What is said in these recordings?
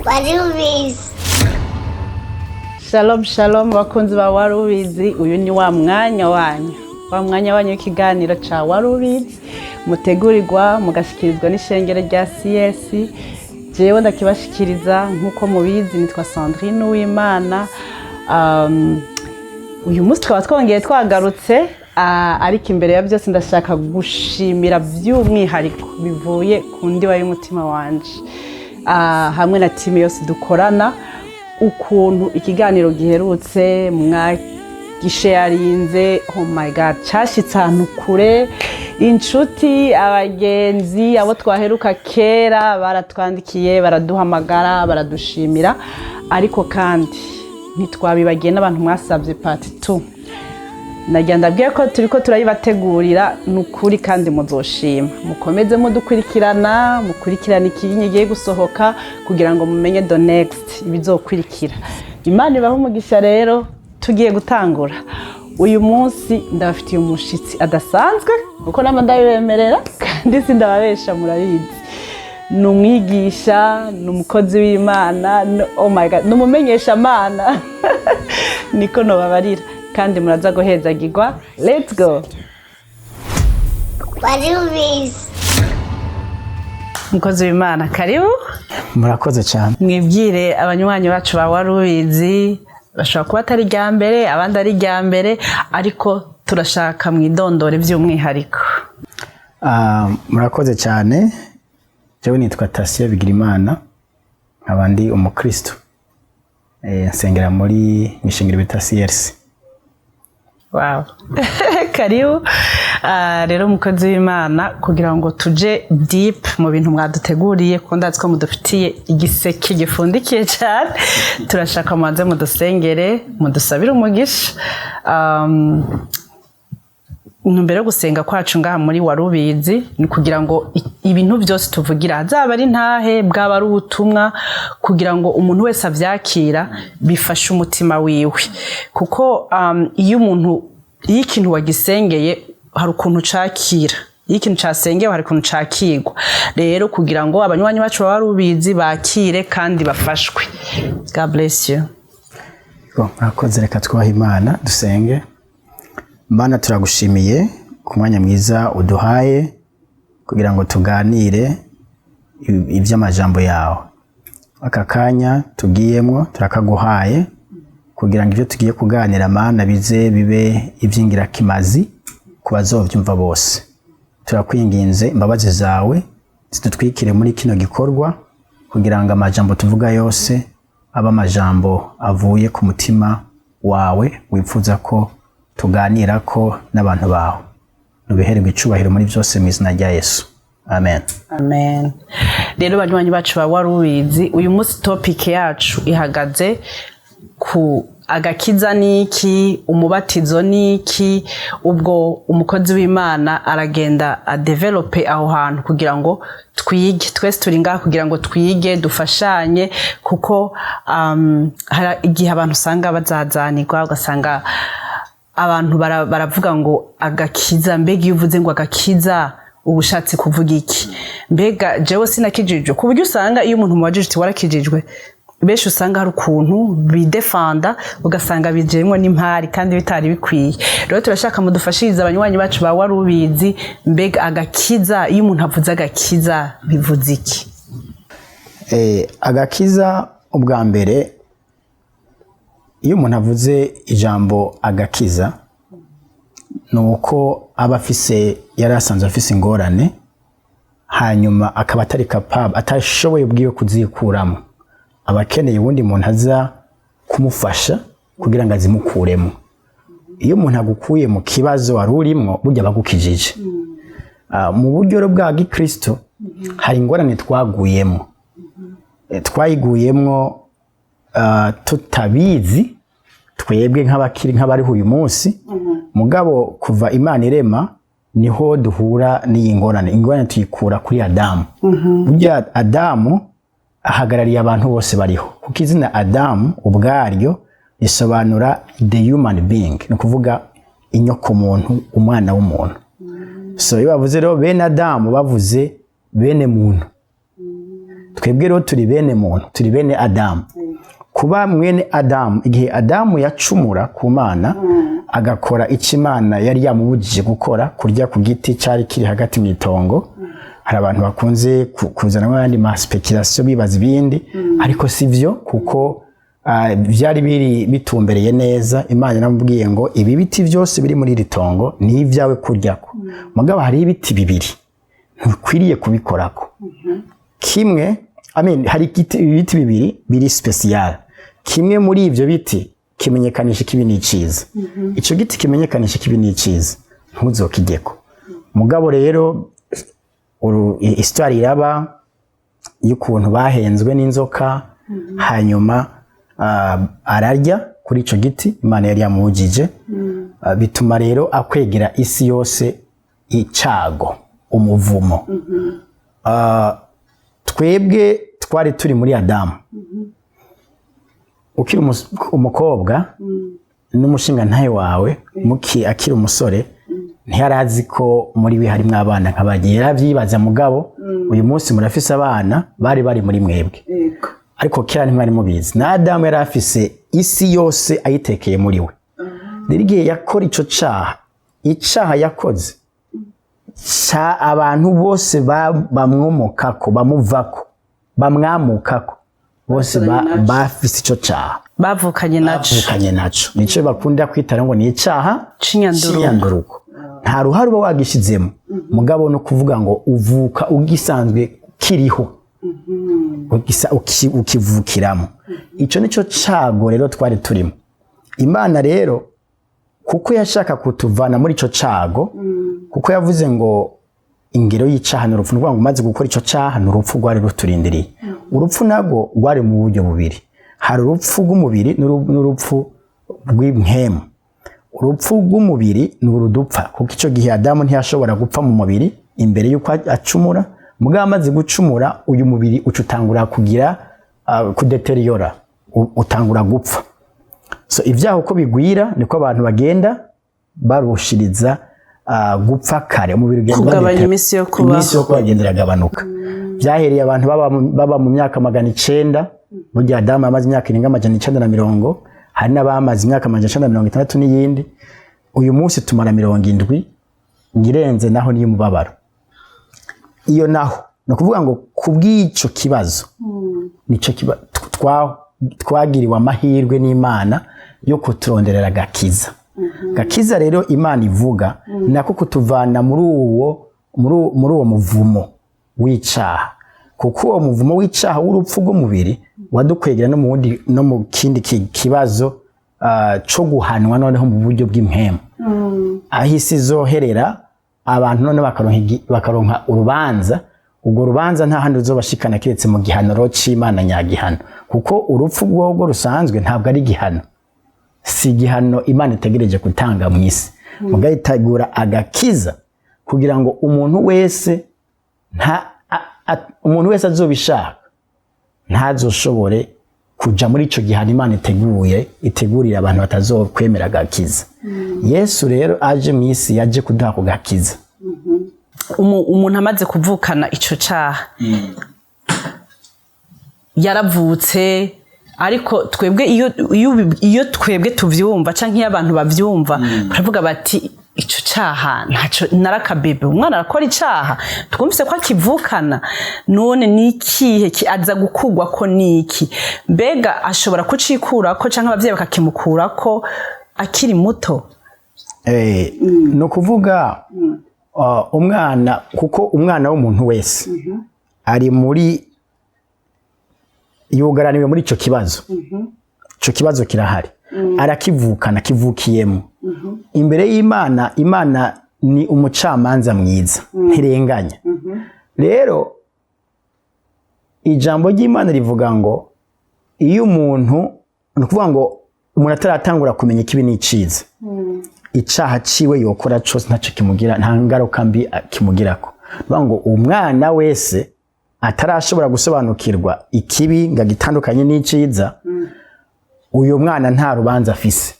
Warubizi. Shalom shalom bakunzi ba Warubizi, uyu ni wa mwanya wanyu w'ikiganiro ca Warubizi mutegurirwa mugashikirizwa n'ishengero rya CS. Jewe ndakibashikiriza nkuko mubizi nitwa Sandrine w'Imana. Uyu munsi twaba twongeye twagarutse, ariko imbere ya byose ndashaka gushimira by'umwihariko bivuye ku ndiba y'umutima wanje, hamwe na timu yose dukorana, ukuntu ikiganiro giherutse mwagisharinze. Oh my god, cyashitse ahantu kure. Inshuti, abagenzi, abo twaheruka kera baratwandikiye, baraduhamagara, baradushimira, ariko kandi ntitwabibagiye n'abantu mwasabye part 2. Nagira ndabwiye ko turiko turayibategurira n'ukuri, kandi muzoshima. Mukomeze mudukurikirana, mukurikirana ikinyi giye gusohoka kugira ngo mumenye the next ibizokurikira. Imana ibaho umugisha. Rero tugiye gutangura. Uyu munsi ndabafitiye umushitsi adasanzwe uko namandayemerera, kandi sindababesha, murabizi. Numwigisha, numukozi w'Imana, oh my god, numumenyesha Mana. Niko no babarira, kandi muraza guhezagirwa. Let's go. Warubizi. Mukozi w'Imana, karibu. Murakoze cyane. Mwibwire abanywanyi bacu ba Warubizi, bashobora kuba atari rya mbere, abandi ari rya mbere, ariko turashaka mwidondore by'umwihariko. Murakoze cyane. Jewe nitwa Tatien Sandrine, abandi umukristo. Nsengera muri mishengero bita CS. Wow. Karibu. Rero mukozi w'Imana, kugira ngo tuje deep mu bintu mwaduteguriye, ko ndazi ko mudufitiye igiseke gifundikiye cyane, turashaka mubanze mudusengere, mudusabire umugisha. Numbere gusenga kwacu ngaha muri Warubizi ni kugira ngo ibintu byose tuvugira, zaba ari ntahe, bwaba ari ubutumwa, kugira ngo umuntu wese avyakira bifashe umutima wiwe. Kuko iyo ikintu wagisengeye hari ukuntu cakira, iyo ikintu casengewe hari ukuntu cakirwa. Rero kugira ngo abanywanyi bacu ba Warubizi bakire kandi bafashwe. God bless you. Murakoze, reka twaha Imana dusenge. Mana, turagushimiye ku mwanya mwiza uduhaye kugira ngo tuganire iby'amajambo yawe. Aka kanya tugiyemwo turakaguhaye kugira ngo ibyo tugiye kuganira Mana bibe iby'ingirakimazi ku bazovyumva bose. Turakwinginze imbabazi zawe zidutwikire muri kino gikorwa, kugira ngo amajambo tuvuga yose aba amajambo avuye ku mutima wawe wipfuza ko tuganira ko n'abantu bawe. Nubiherwe icubahiro muri byose mu izina rya Yesu. Amen. Amen. Rero banywanyi bacu ba Warubizi, uyu munsi topic yacu ihagaze ku agakiza niki, umubatizo niki. Ubwo umukozi w'Imana aragenda adevelope aho hantu kugira ngo twige, twese turi ngaha kugira ngo twige, dufashanye, kuko hari igihe abantu usanga bazazanirwa, ugasanga abantu baravuga ngo agakiza. Mbega iyo uvuze ngo agakiza ubushatse kuvuga iki? Mbega jewe sinakijijwe, ku buryo usanga iyo umuntu mubajije uti warakijijwe, benshi usanga hari ukuntu bidefanda, ugasanga bijemwe n'impari kandi bitari bikwiye. Rero turashaka mudufashiriza abanywanyi bacu ba Warubizi, mbega agakiza, iyo umuntu avuze agakiza bivuze iki? Agakiza, ubwa mbere, iyo umuntu avuze ijambo agakiza, nuko aba afise, yari asanzwe afise ingorane, hanyuma akaba atari capable, atashoboye ubwiwe kuzikuramo, abakeneye ubundi muntu aza kumufasha kugira ngo azimukuremo. Iyo umuntu agukuye mu kibazo wari urimo, burya bagukijije. Mu buryo bwa gikristo hari ingorane twaguyemo, twayiguyemo tutabizi, twebwe nk'abariho uyu munsi. Mugabo kuva Imana irema niho duhura n'iyi ngorane. Ingorane tuyikura kuri Adamu. Burya Adamu ahagarariye abantu bose bariho, kuko izina Adamu ubwaryo risobanura the human being, ni kuvuga inyoko muntu, umwana w'umuntu. So iyo bavuze rero bene Adamu, bavuze bene muntu. twebwe rero turi bene muntu, turi bene Adamu. Kuba mwene Adamu, igihe Adamu yacumura ku Mana agakora icyo Imana yari yamubujije gukora, kurya ku giti cyari kiri hagati mu itongo, hari abantu bakunze kuzana n'andi ma speculation bibaza ibindi, ariko sivyo kuko byari biri bitumbereye neza. Imana yaramubwiye ngo ibi biti byose biri muri iri tongo ni ibyawe kuryako, mugabo hari ibiti bibiri ntukwiriye kubikorako. Kimwe hari ibiti bibiri biri special, kimwe muri ibyo biti kimenyekanisha kibi n'iciza. Ico giti kimenyekanisha kibi n'iciza ntuzokijyeko. Mugabo rero histoire iraba y'ukuntu bahenzwe n'inzoka, hanyuma ararya kuri ico giti Imana yari yamubujije, bituma rero akwegera isi yose icago, umuvumo. Twebwe twari turi muri Adamu. Ukiri umukobwa n'umushinga ntaye wawe akiri umusore, ntiyarazi ko muri we harimo abana nk'abagiye, yaravyibaza mugabo uyu munsi murafise abana bari muri mwebwe, ariko kera ntimwari mubizi. Na Adamu yari afise isi yose ayitekeye muri we. Rero igihe yakora ico icaha yakoze abantu bose bamwomokako, bamuvako, bamwamukako, bose bafise ico caha, bavukanye naco. Nico bakunda kwitara ngo ni icaha c'inyanduruko. Nta ruhare uba wagishizemo, mugabo no kuvuga ngo uvuka ugisanzwe kiriho, ukivukiramo. Ico nico cago rero twari turimo. Imana rero kuko yashaka kutuvana muri ico cago, kuko yavuze ngo ingero y'icaha n'urupfu, n'uvuga ngo umaze gukora ico caha n'urupfu rwari ruturindiriye. Urupfu nago rwari mu buryo bubiri, hari urupfu rw'umubiri n'urupfu rw'impemu. Urupfu rw'umubiri ni urudupfa, kuko ico gihe Adamu ntiyashobora gupfa mu mubiri imbere yuko acumura, mugabo amaze gucumura uyu mubiri ucutangura kugira kudeteriora, utangura gupfa. So ivyaho uko bigwira niko abantu bagenda barushiriza gupfa kare, umubiri kugabanya imisi yo kubaho bagendera gabanuka. Byahereye abantu baba mu myaka 900, burya Adamu amaze imyaka irenga 950, hari n'abamaze imyaka 960 n'iyindi. Uyu munsi tumara 70, ngirenze naho niyo mubabaro. Iyo naho no kuvuga ngo kubw'ico kibazo nico twagiriwe amahirwe n'Imana yo kuturonderera gakiza. Gakiza rero Imana ivuga nako kutuvana muri uwo muvumo w'icaha, kuko uwo muvumo w'icaha w'urupfu rw'umubiri wadukwegera no mu kindi kibazo co guhanwa noneho mu buryo bw'impemu. Ahisi zoherera abantu none bakaronka urubanza. Ubwo rubanza nta handi ruzobashikana kiretse mu gihaniro c'Imana nyagihano, kuko urupfu rwogo rusanzwe ntabwo ari gihano, si gihano Imana itegereje gutanga mu isi, mugayitegura agakiza kugira ngo umuntu wese azobishaka ntazoshobore kuja muri ico gihano Imana itegurira abantu batazokwemera agakiza. Yesu rero aje mu isi yaje kuduha ku gakiza. Umuntu amaze kuvukana ico caha yaravutse, ariko twebwe iyo twebwe tuvyumva canke iyo abantu bavyumva baravuga bati ico caha ntaco narakabebe, umwana arakora icaha twumvise ko akivukana, none nikihe aza gukugwa ko niki? Mbega ashobora kucikurako canke abavyeyi bakakimukurako akiri muto? No kuvuga umwana, kuko umwana w'umuntu wese ari muri yugaraniwe muri ico kibazo. Ico kibazo kirahari, arakivukana, kivukiyemo. Imbere y'Imana, Imana ni umucamanza mwiza, ntirenganya. Rero ijambo ry'Imana rivuga ngo iyo umuntu, no kuvuga ngo umuntu ataratangura kumenya ikibi n'iciza, icaha ciwe yokora cyose ntaco kimugira, nta ngaruka mbi kimugirako. Kuvuga ngo umwana wese atarashobora gusobanukirwa ikibi ngagitandukanye n'iciza, uyu mwana nta rubanza afise.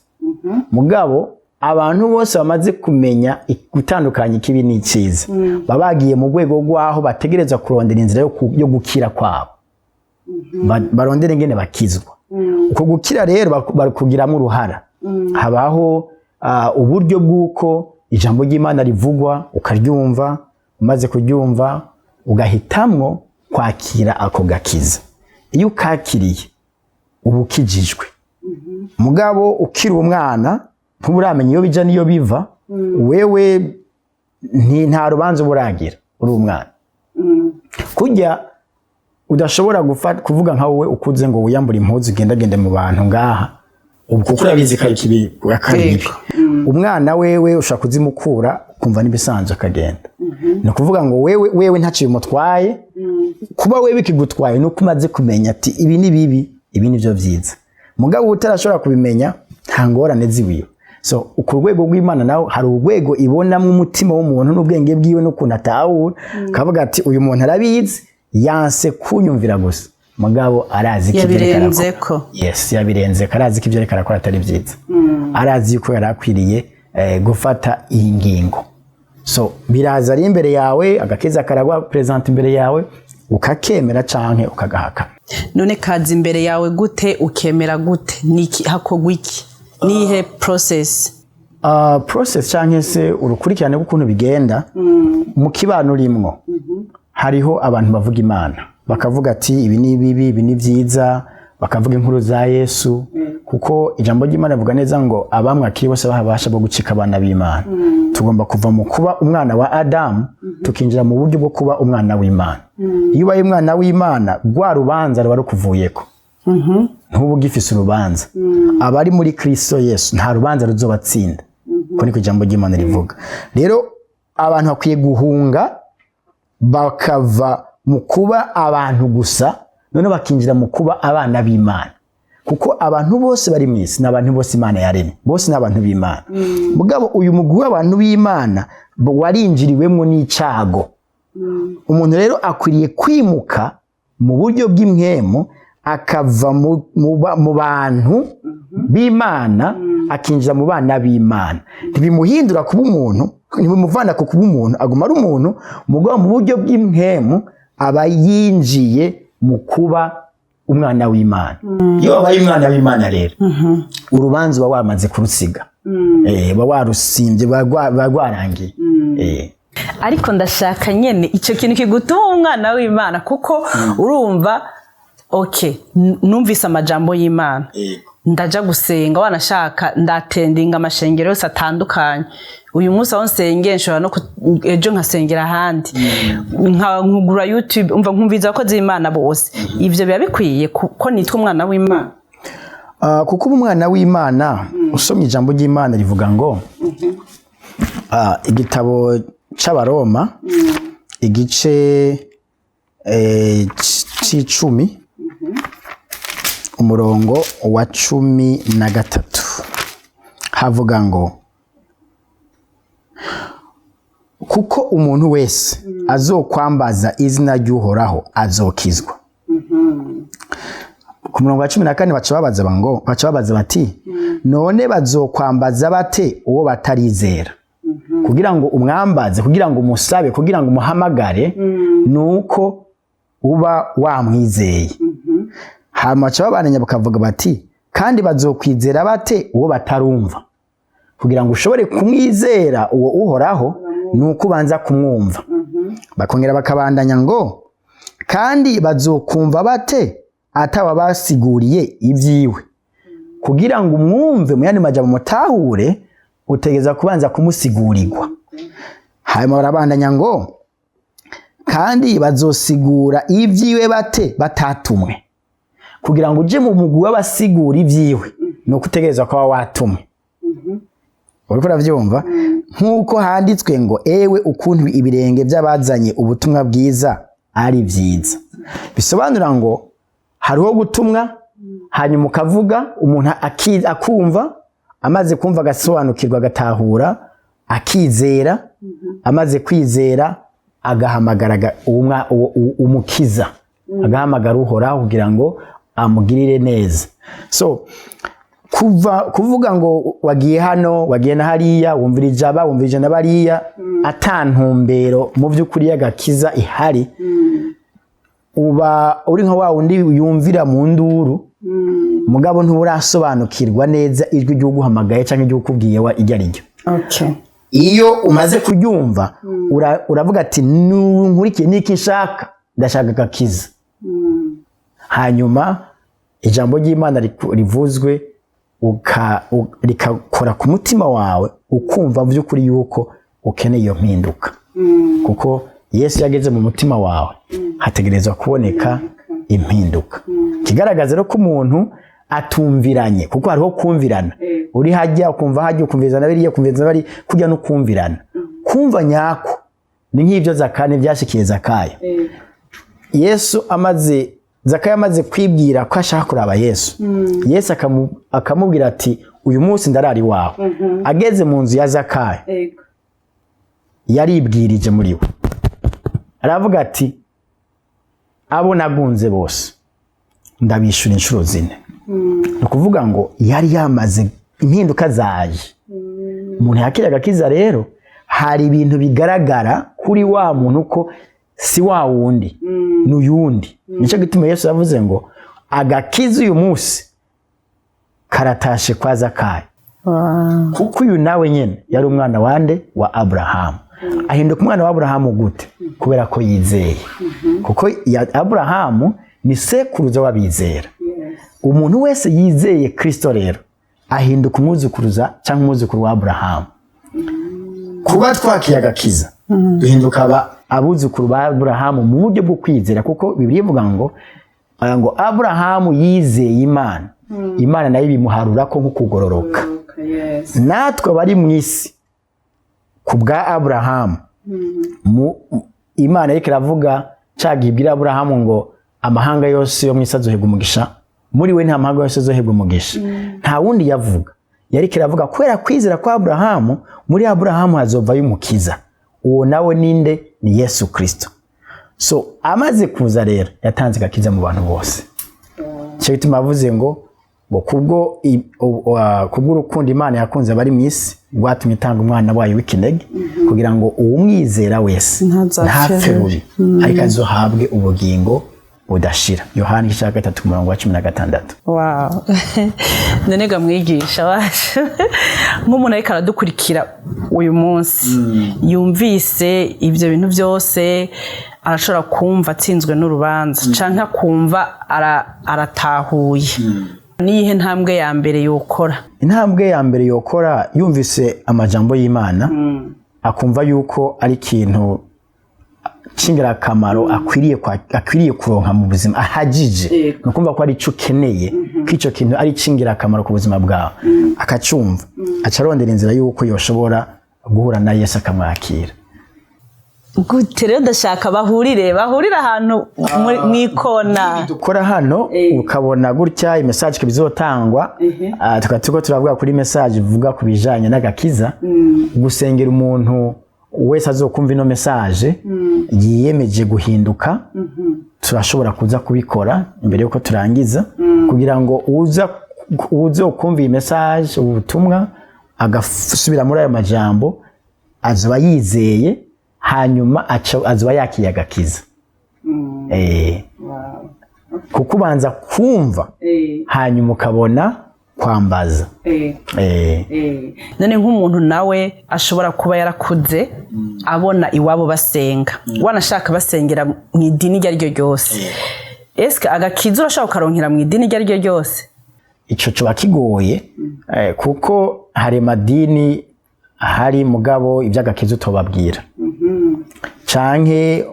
Mugabo abantu bose bamaze kumenya gutandukanya ikibi n'iciza, babagiye mu rwego rwaho bategereza kurondera inzira yo gukira kwabo. barondera ingene bakizwa. Uko gukira rero bakugiramo uruhara. Habaho uburyo bw'uko ijambo ry'Imana rivugwa ukaryumva, umaze kuryumva ugahitamwo kwakira ako gakiza. Iyo ukakiriye uba ukijijwe. Mugabo ukiri umwana ntuburamenya iyo bija niyo biva, wewe nta rubanza buragira uri umwana. Kujya udashobora kuvuga nka wowe ukuze ngo wiyambure impuzu ugendagende mu bantu ngaha, ubwo urabizi kari kibi akaribi. Umwana wewe ushaka kuzimukura kumva nibisanzwe akagenda. No kuvuga ngo wewe ntaciye umutwaye, kuba wewe kigutwaye no kumaze kumenya ati ibi ni bibi, ibi ni byo byiza. Mugabo utarashobora kubimenya nta ngorane ziwiwe. So uko rwego rw'Imana nawo hari urwego ibona mu mutima w'umuntu n'ubwenge bwiwe no kunatahura, kavuga ati uyu muntu arabizi yanse kunyumvira gusa, mugabo arazi kibirenzeko. Yes, yabirenze karazi kibyo reka rakora atari byiza. Arazi yuko yarakwiriye gufata iyi ngingo. So biraza ari imbere yawe, agakeza karagwa present imbere yawe, ukakemera canke ukagahaka. None kazi imbere yawe gute ukemera gute? Niki hakogwa iki? Nihe process? Process canke se urukurikirane ukuntu bigenda mu kibano rimwo. Hariho abantu bavuga Imana, bakavuga ati ibi ni bibi, ibi ni byiza, bakavuga inkuru za Yesu, kuko ijambo ry'Imana rivuga neza ngo abamwakiri bose bahabasha bwo gucika abana b'Imana. Tugomba kuva mu kuba umwana wa Adamu tukinjira mu buryo bwo kuba umwana w'Imana. Iyo ubaye umwana w'Imana rwa rubanza ruba rukuvuyeko. Ntubu gifise urubanza. Abari muri Kristo Yesu nta rubanza ruzobatsinda. Ko niko ijambo ry'Imana rivuga. Rero abantu bakwiye guhunga bakava mu kuba abantu gusa none bakinjira mu kuba abana b'Imana. Kuko abantu bose bari mwisi n'abantu bose Imana yaremye, bose n'abantu b'Imana. Mugabo uyu mugwi w'abantu b'Imana warinjiriwemo n'icago. Umuntu rero akwiriye kwimuka mu buryo bw'imwemo akava mu bantu b'Imana akinjira mu bana b'Imana. Ntibimuhindura kuba umuntu, ntibimuvana ku kuba umuntu, aguma ari umuntu, mugabo mu buryo bw'imwemo aba yinjiye mu kuba umwana w'Imana. Iyo wabaye umwana w'Imana rero urubanza uba wamaze kurusiga, uba warusimbye bagwarangiye. Ariko ndashaka nyene icyo kintu kigutuma umwana w'Imana, kuko urumva numvise amajambo y'Imana, ndaja gusenga wanashaka ndatendinga amashengero yose atandukanye. Uyu munsi aho nsengera nshobora no ejo nkasengera ahandi, nkugura YouTube umva nkumviza ko z'Imana bose. Ivyo biba bikwiye ko nitwa umwana w'Imana. Kuko umwana w'Imana usomye ijambo ry'Imana rivuga ngo igitabo c'Abaroma igice c'10 umurongo wa 13 havuga ngo kuko umuntu wese azokwambaza izina ry'Uhoraho azokizwa. Ku murongo wa 14 baca babaza bati none bazokwambaza bate uwo batarizera? Kugira ngo umwambaze, kugira ngo umusabe, kugira ngo umuhamagare nuko uba wamwizeye. Hama baca babananya bakavuga bati kandi bazokwizera bate uwo batarumva? Kugira ngo ushobore kumwizera uwo Uhoraho nuko ubanza kumwumva. Bakongera bakabandanya ngo kandi bazokumva bate atawa basiguriye ivyiwe? Kugira ngo umwumve mu yandi majambo mutahure utegeza kubanza kumusigurirwa. Hanyuma barabandanya ngo kandi bazosigura ivyiwe bate batatumwe? Kugira ngo uje mu mugwi w'abasigura ivyiwe no kutegeza ko watumwe. Uriko uravyumva? Nkuko handitswe ngo ewe ukuntu ibirenge by'abazanye ubutumwa bwiza ari byiza. Bisobanura ngo hariho gutumwa hanyuma ukavuga, umuntu akumva, amaze kumva agasobanukirwa agatahura, akizera, amaze kwizera agahamagara umukiza, agahamagara Uhoraho kugira ngo amugirire neza. So kuvuga ngo wagiye hano, wagiye na hariya, wumvirije aba, wumvirije na bariya, atantumbero mu by'ukuri y'agakiza ihari, uba uri nka wa wundi yumvira mu nduru mugabo nturasobanukirwa neza ijwi ry'uguhamagaye canke ry'ukubwiye wa iryo ari ryo. Okay. Iyo umaze kuryumva uravuga ati nkurikiye niki nshaka, ndashaka agakiza. Hanyuma ijambo ry'Imana rivuzwe rikakora ku mutima wawe ukumva vy'ukuri yuko ukeneye iyo mpinduka. Kuko Yesu yageze mu mutima wawe hategerezwa kuboneka impinduka. Kigaragaza rero ko umuntu atumviranye, kuko hariho kumvirana. Uri hajya ukumva hajya ukumvizana biriya ukumvizana bari kujya no kumvirana. Kumva nyako ni nk'ibyo Zakane byashikiye Zakayo. Zakayo amaze kwibwira ko ashaka kuraba Yesu. Yesu akamubwira ati uyu munsi ndarari wawe. Ageze mu nzu ya Zakayo yaribwirije muri we, aravuga ati abo nagunze bose ndabishura inshuro 4. No kuvuga ngo yari yamaze impinduka zaje. Umuntu yakira agakiza rero hari ibintu bigaragara kuri wa muntu ko si wa wundi n'uyundi. Nico gituma Yesu yavuze ngo agakiza uyu munsi karatashe kwa Zakayo. Kuko uyu nawe nyene yari umwana wande wa Abrahamu. Ahinduka umwana wa Abrahamu gute? Kubera ko yizeye. Kuko Abrahamu ni sekuruza w'abizera. Umuntu wese yizeye Kristo rero ahinduka umwuzukuruza cyangwa umwuzukuru wa Abrahamu. Kuba twakiye agakiza duhinduka abuzukuru ba Abrahamu mu buryo bwo kwizera, kuko Bibiliya ivuga ngo Abrahamu yizeye Imana. Imana nayo bimuharura ko nk'ukugororoka. Natwe bari mu isi kubwa Abrahamu Imana ariko iravuga cagibwira Abrahamu ngo amahanga yose yo mwisi azohega umugisha, muri we nta mahanga yose azohega umugisha. Nta wundi yavuga, yariko iravuga kwera kwizera kwa Abrahamu, muri Abrahamu hazovayo umukiza. Uwo nawe ninde? Ni Yesu Kristo. So amaze kuza rero yatanze gakiza mu bantu bose. Cyo bituma avuze ngo kubwo urukundo Imana yakunze bari mu isi rwatumye itanga umwana wayo w'ikinege, kugira ngo uwumwizera wese ntapfe rubi ariko azohabwe ubugingo budashira. Yohana 3:16. Wow. Nenega mwigisha wacu nk'umuntu ariko aradukurikira uyu munsi yumvise ibyo bintu byose, arashobora kumva atsinzwe n'urubanza canke akumva aratahuye. Niyihe ntambwe ya mbere yokora? Intambwe ya mbere yokora yumvise amajambo y'Imana akumva yuko ari ikintu cy'ingirakamaro akwiriye kuronka mu buzima ahagije, no kumva ko ari cyo keneye, k'ico kintu ari cy'ingirakamaro ku buzima bwawe, akacumva acarondera inzira yuko yoshobora guhura na Yesu akamwakira. Guterera ndashaka bahurira ahantu mwikona dukora hano ukabona gutya message bizotangwa. Tukatuko turavuga kuri message ivuga kubijanye n'agakiza, gusengera umuntu wese azokumva ino message yiyemeje guhinduka. Turashobora kuza kubikora imbere yuko turangiza, kugira ngo uzokumva iyi message ubutumwa agasubira muri ayo majambo azoba yizeye, hanyuma azoba yakiye agakiza. Kuko ubanza kumva hanyuma ukabona kwambaza. None nk'umuntu nawe ashobora kuba yarakuze abona iwabo basenga, wanashaka basengera mu idini iryo ariryo ryose, eske agakiza urashaka karonkera mu idini iryo ariryo ryose? Ico coba kigoye, kuko hari madini hari mugabo iby'agakiza utobabwira. Canke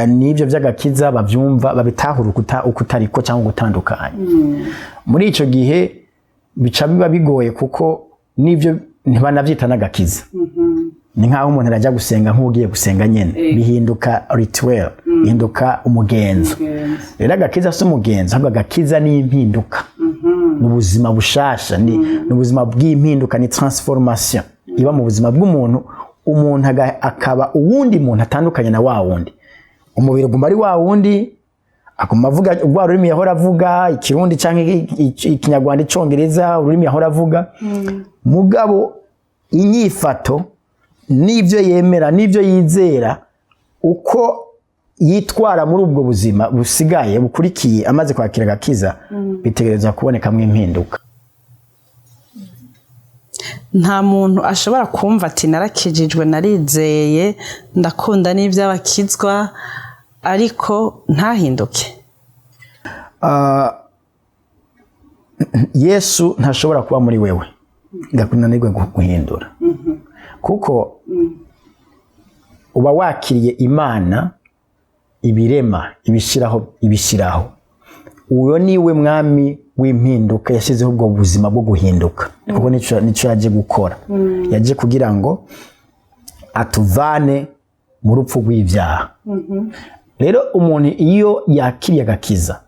nibyo by'agakiza bavyumva babitahura ukutariko cyangwa gutandukanye. Muri ico gihe bica biba bigoye, kuko nivyo ntibanavyita n'agakiza. Ni nkaho umuntu arajya gusenga nk'ugiye gusenga nyene, bihinduka rituel, bihinduka umugenzo. Rero agakiza si umugenzo, ahubwo agakiza ni impinduka, n'ubuzima bushasha, ni ubuzima bw'impinduka, ni transformation iba mu buzima bw'umuntu. Umuntu akaba uwundi muntu atandukanye na wa wundi. Umubiri guma ari wa wundi, akuma avuga ubwa rurimi yahora avuga, ikirundi canke ikinyarwanda, icongereza, ururimi yahora avuga. Mugabo inyifato n'ivyo yemera n'ivyo yizera, uko yitwara muri ubwo buzima busigaye bukurikiye amaze kwakira agakiza bitegereza kubonekamwo impinduka. nta muntu ashobora kumva ati narakijijwe narizeye ndakunda n'iby'abakizwa ariko ntahinduke. Yesu ntashobora kuba muri wewe ngakunanirwe guhindura kuko uba wakiriye Imana ibirema ibishiraho uyo niwe mwami w'impinduka yashyizeho ubwo buzima bwo guhinduka kuko nico yaje gukora yaje kugira ngo atuvane mu rupfu rw'ibyaha. Rero umuntu iyo yakiriye agakiza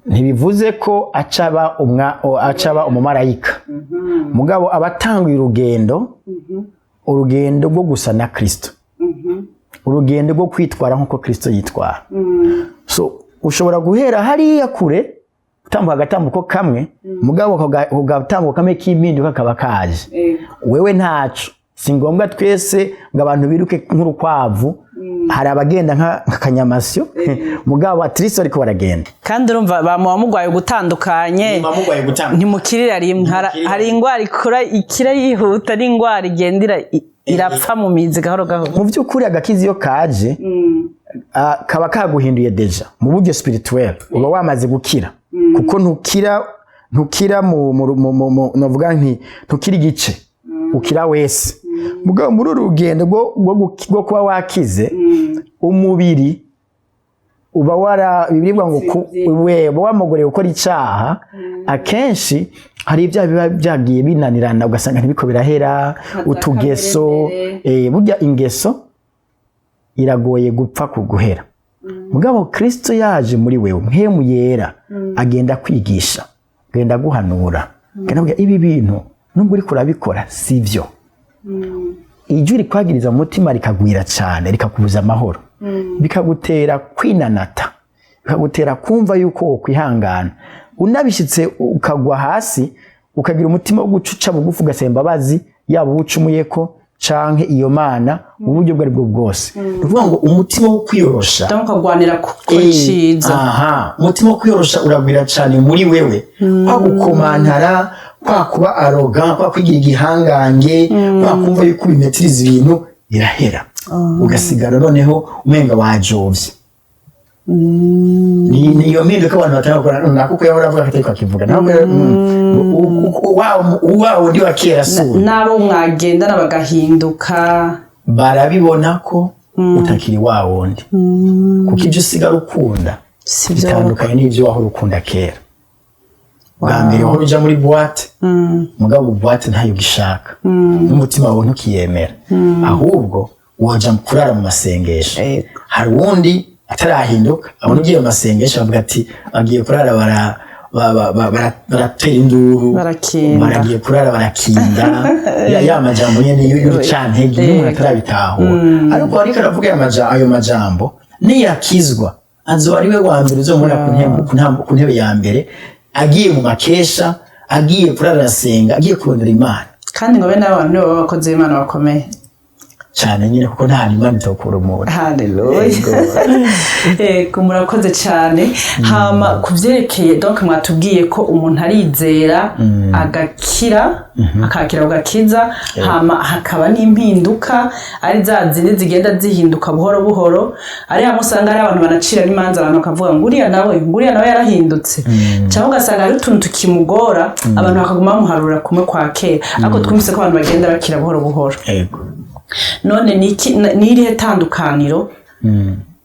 ntibivuze ko acaba umumarayika mugabo abatanguye urugendo rwo gusa na Kristo, urugendo rwo kwitwara nk'uko Kristo yitwara. So ushobora guhera hariya kure utambuka agatambuko kamwe mugabo ugatambuka kamwe k'impinduka kaba kaje wewe ntaco. Si ngombwa twese ngo abantu biruke nk'urukwavu, hari abagenda nk'akanyamasyo mugabo atristo ariko baragenda. Kandi urumva bamugwaye gutandukanye ntimukirira rimwe. Hari ingwara ikira yihuta n'ingwara igendira irapfa mu mizi gahoro gahoro. Mu by'ukuri agakiza iyo kaje kaba kaguhinduye deja mu buryo spirituel, uba wamaze gukira kuko ntukira novuga ntukira igice, ukira wese. Mugabo muri urugendo rwo kuba wakize umubiri uba bibiribwa ngo uba wamugoreye gukora icyaha, akenshi hari ibyaha biba byagiye binanirana ugasanga ntibiko birahera, utugeso burya ingeso iragoye gupfa kuguhera. Mugabo Kristo yaje muri wewe mpemu yera agenda kwigisha, agenda guhanura, agenda ibi bintu nubwo uri kurabikora sivyo. Ijwi rikwagiriza umutima rikagwira cyane rikakubuza amahoro, bikagutera kwinanata, bikagutera kumva yuko kwihangana, unabishitse ukagwa hasi ukagira umutima wo gucuca bugufu ugasemba bazi yaba ubucumuyeko canke iyo Mana uburyo bwari bwo bwose. Ruvuga ngo umutima wo kwiyorosha ndamukagwanira kuciza. Umutima wo kwiyorosha uragwira cyane muri wewe, kwa gukomantara, kwa kuba arrogant, kwa kwigira igihangange, kwa kumva yuko bimetiriza ibintu birahera, ugasigara noneho umenga wajovye. Niyo mpinduka abantu batakora nakuko yahora avuga kateka kivuga nako wow ndio akera sura nabo mwagenda nabagahinduka barabibona ko utakiri wa wundi kuko ibyo usigara ukunda bitandukanye n'ibyo wahora ukunda kera. Bambere aho uja muri boîte mugabo boîte ntayo gishaka n'umutima wawe ntukiyemera, ahubwo woja kurara mu masengesho. Hari wundi atarahinduka abona ugiye mu masengesho avuga ati agiye kurara baratera induru, baragiye kurara barakinda ya majambo nyene y'urucantege n'umuntu atarabitahura. Ariko ariko aravuga ayo majambo niyakizwa azoba ari we wa mbere uzomubona ku ntebe ya mbere, agiye mu makesha, agiye kurara arasenga, agiye kurondera Imana. Kandi ngo bene abantu nibo bakoze Imana bakomeye cyane nyine kuko nta Imana itokura umuntu. Haleluya. Murakoze cyane. Hama kuvyerekeye donc mwatubwiye ko umuntu arizera agakira akakira ugakiza, hama hakaba n'impinduka ari za zindi zigenda zihinduka buhoro buhoro. Ari amusanga ari abantu banacira n'imanza abantu bakavuga nguriya nawe yarahindutse, cyangwa ugasanga ari utuntu tukimugora abantu bakaguma bamuharura kumwe kwa kera, ariko twumvise ko abantu bagenda bakira buhoro buhoro. None nirihe tandukaniro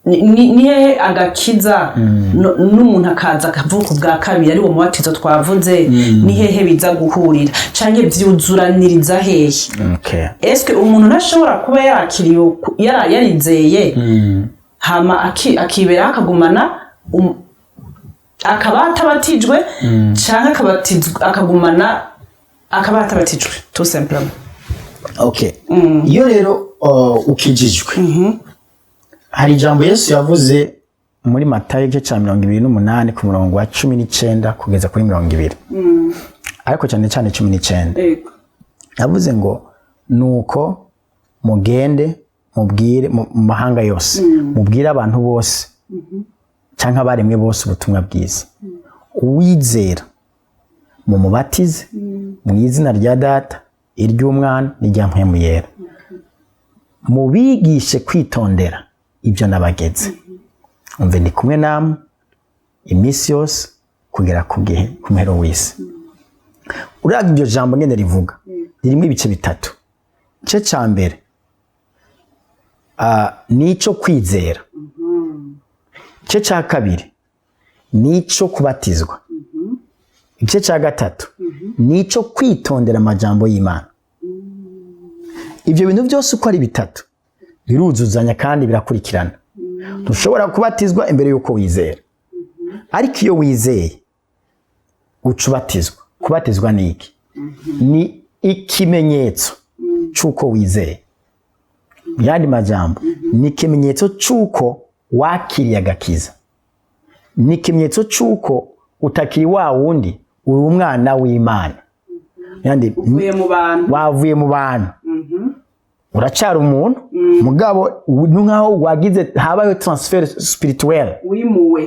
nihe agakiza n'umuntu akaza akavuka bwa kabiri ari wo mubatizo twavuze, nihehe biza guhurira canke vyuzuraniriza hehe? Eske umuntu ntashobora kuba yakiriye yarizeye hama akibera akagumana akaba atabatijwe canke akagumana akaba atabatijwe tout simplement? Iyo rero ukijijwe hari ijambo Yesu yavuze muri Matayo igice 28 ku murongo wa 19 kugeza kuri 20, ariko cyane 19 yavuze ngo nuko mugende mubwire mu mahanga yose mubwire abantu bose canke abaremwe bose ubutumwa bwiza uwizera mu mubatize mu izina rya data iry'umwana n'irya mpwemu yera mubigishe kwitondera ibyo nabageze umve ndi kumwe namwe iminsi yose kugera ku gihe ku mpero w'isi uraga iryo jambo ngene rivuga ririmo ibice bitatu igice ca mbere nico kwizera igice ca kabiri nico kubatizwa igice ca gatatu nico kwitondera amajambo y'Imana ibyo bintu byose uko ari bitatu biruzuzanya kandi birakurikirana ntushobora kubatizwa imbere yuko wizera ariko iyo wizeye ucubatizwa kubatizwa ni iki ni ikimenyetso cy'uko wizeye yandi majambo ni ikimenyetso cy'uko wakiriye agakiza ni ikimenyetso cy'uko utakiri wa wundi uri umwana w'Imana yandi wavuye mu bantu uracara umuntu mugabo nkaho wagize habayo transfer spirituel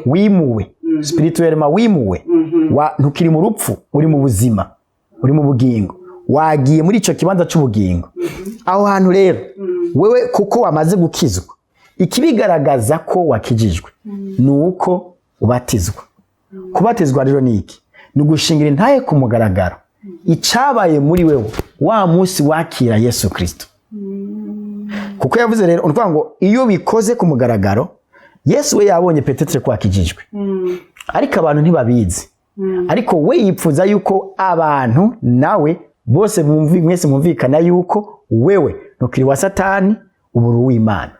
wimuwe spirituellement wimuwe ntukiri mu rupfu uri mu buzima uri mu bugingo wagiye muri ico kibanza c'ubugingo aho hantu rero wewe kuko wamaze gukizwa ikibigaragaza ko wakijijwe nuko ubatizwa kubatizwa rero niki ni gushingira intaye ku mugaragaro icabaye muri wewe wa munsi wakira Yesu Kristo kuko yavuze rero urwa ngo iyo bikoze ku mugaragaro Yesu we yabonye petetre ko akijijwe ariko abantu ntibabizi ariko we yipfuza yuko abantu nawe bose mwese mumvikana yuko wewe ntukiri wa Satani uburu w'Imana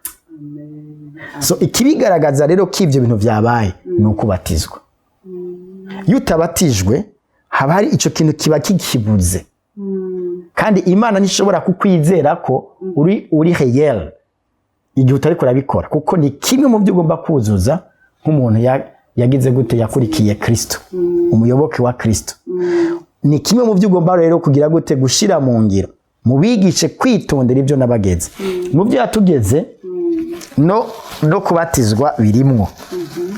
so ikibigaragaza rero ko ivyo bintu vyabaye ni ukubatizwa iyo utabatijwe haba hari ico kintu kiba kikibuze kandi Imana nishobora kukwizera ko uri réel igihe utari kurabikora kuko ni kimwe mu byo ugomba kuzuza nk'umuntu yagize gute yakurikiye Kristo umuyoboke wa Kristo ni kimwe mu byo ugomba rero kugira gute gushira mu ngiro mubigishe kwitondera ibyo nabageze mu byo yatugeze no kubatizwa birimwo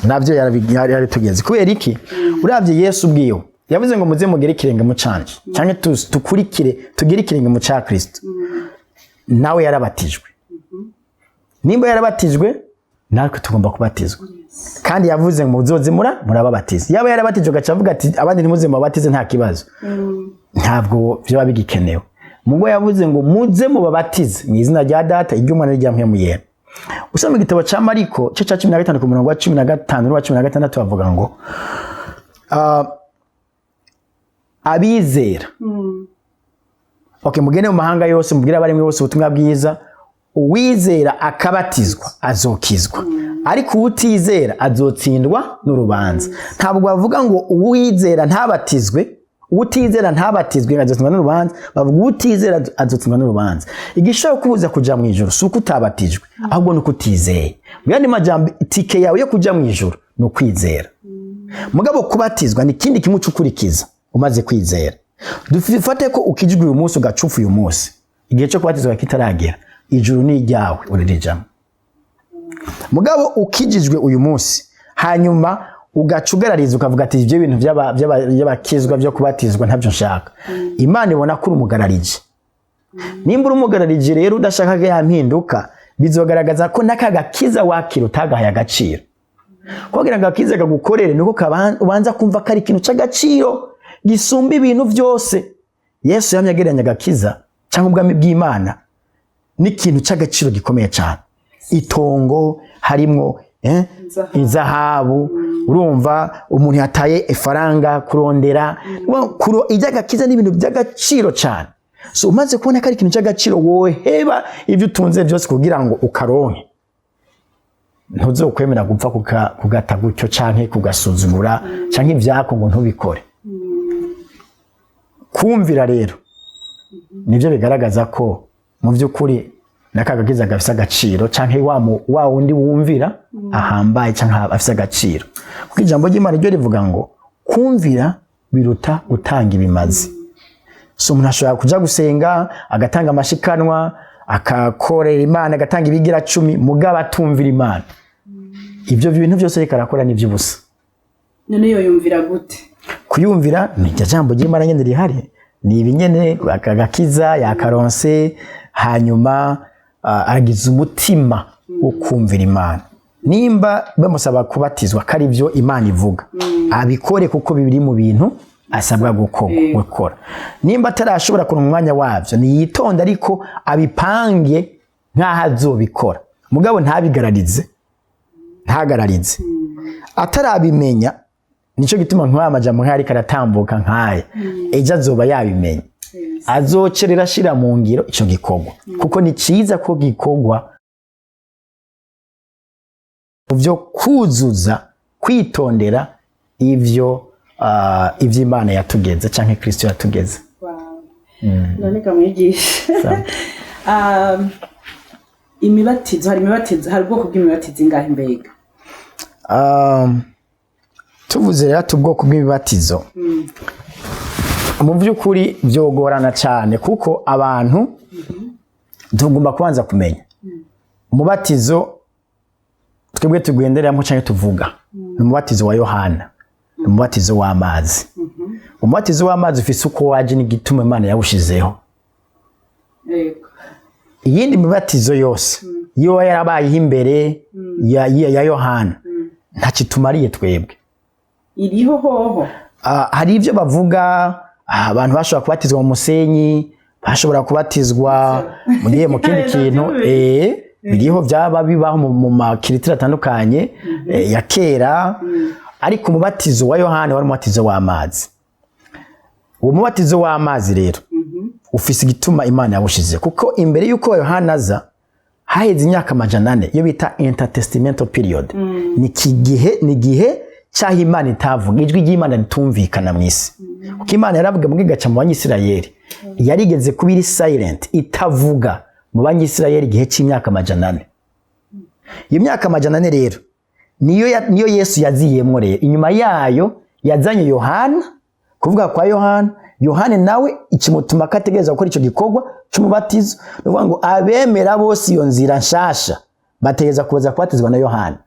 navyo yari tugeze kubera iki uravye Yesu ubwiwe yavuze ngo muze mugere ikirenge mu canje canke tukurikire tugere ikirenge mu ca Kristo nawe yarabatijwe nimba yarabatijwe natwe tugomba kubatizwa kandi yavuze ngo muzoze murababatiza yaba yarabatijwe gaca avuga ati abandi nimuze mubatize nta kibazo ntabwo byo babigikenewe mugo yavuze ngo muze mubabatize mu izina rya data iry'umwana n'irya mpwemu yera usoma igitabo ca Mariko cyo 15 ku murongo wa 15 n'uwa 16 bavuga ngo abizera okay mugene mu mahanga yose mubwira abaremwe bose ubutumwa bwiza uwizera akabatizwa azokizwa ariko utizera azotsindwa n'urubanza ntabwo bavuga ngo uwizera ntabatizwe azotsindwa n'urubanza bavuga utizera azotsindwa n'urubanza igishobora kubuza kuja mu ijuru suko utabatijwe ahubwo nuko utizeye yandi majambo tike yawe yo kuja mu ijuru no kwizera mugabo kubatizwa ni kindi kimwe cyukurikiza umaze kwizera dufate ko ukijijwe uyu munsi ugacufa uyu munsi igihe cyo kubatizwa kitaragera ijuru ni ryawe uririjamo mugabo ukijijwe uyu munsi hanyuma ugacugarariza ukavuga ati ibyo bintu by'abakizwa byo kubatizwa ntabyo nshaka Imana ibona ko umugararije nimba umugararije rero udashaka ya mpinduka bizogaragaza ko nakagakiza wakira utagahaye agaciro kugira ngo akiza kagukorere nuko ubanza kumva ko ari ikintu cy'agaciro gisumba ibintu byose Yesu yamye agereranya agakiza cyangwa ubwami bw'Imana n'ikintu cy'agaciro gikomeye cyane itongo harimwo inzahabu urumva umuntu yataye ifaranga kurondera ijya gakiza n'ibintu by'agaciro cyane so umaze kubona ko ari ikintu cy'agaciro woheba ibyo utunze byose kugira ngo ukaronke ntuzokwemera gupfa kugata gutyo canke kugasuzumura canke ivyako ngo ntubikore kumvira rero nivyo bigaragaza ko mu by'ukuri nakagakiza gafise agaciro canke wa wundi wumvira ahambaye canke afise agaciro kuko ijambo ry'Imana ryo rivuga ngo kumvira biruta gutanga ibimazi so umuntu ashobora kuja gusenga agatanga amashikanwa akakorera Imana agatanga ibigira 10 mugabo atumvira Imana ibyo bintu byose reka arakora ni by'ubusa. None yo yumvira gute? Kuyumvira ni jambo ry'Imana nyene rihari, ni ibinyene akagakiza yakaronse hanyuma agize umutima wo kumvira Imana. Nimba bamusaba kubatizwa kari byo Imana ivuga abikore kuko bibiri mu bintu asabwa gukora. Nimba atarashobora kuronka umwanya wavyo ni yitonda ariko abipange nkaho azobikora mugabo ntabigararize atarabimenya. Nico gituma nk'amajambo nk'ari karatambuka nkaye ejo azoba yabimenya azocerera ashira mu ngiro ico gikorwa kuko ni ciza ko gikorwa uvyo kuzuza kwitondera ivyo Imana yatugeze canke Kristo yatugeze. None kamwigisha imibatizo hari ubwoko bw'imibatizo ingahe mbega? Tuvuze rero ubwoko bw'imibatizo mu by'ukuri byogorana cyane kuko abantu tugomba kubanza kumenya umubatizo twebwe tugenderamo cyane tuvuga ni umubatizo wa Yohana, ni umubatizo w'amazi. Umubatizo w'amazi ufise uko waje n'igituma Imana yawushizeho. Iyindi mibatizo yose yo yarabaye imbere ya Yohana ntakitumariye twebwe. Iriho hoho hari ibyo bavuga abantu bashobora kubatizwa mu musenyi, bashobora kubatizwa mu kindi kintu biriho byaba bibaho mu makiritira atandukanye ya kera ariko umubatizo wa Yohana wari umubatizo w'amazi. Uwo mubatizo w'amazi rero ufise igituma Imana yawushize kuko imbere yuko Yohana aza haheze imyaka 400 yo bita intertestamental period. Ni gihe cyaho Imana itavuga, ijwi ry'Imana ritumvikana mu isi kuko Imana yaravuga mu gigaca mu Banyisirayeli yarigeze kubiri silent itavuga mu Banyisirayeli gihe cy'imyaka 400. Iyo myaka 400 rero niyo Yesu yaziyemwo rero inyuma yayo yazanye Yohana kuvuga kwa Yohana nawe ikimutuma kategeza gukora ico gikorwa cy'umubatizo nuvuga ngo abemera bose iyo nzira nshasha bategeza kuza kubatizwa na Yohana.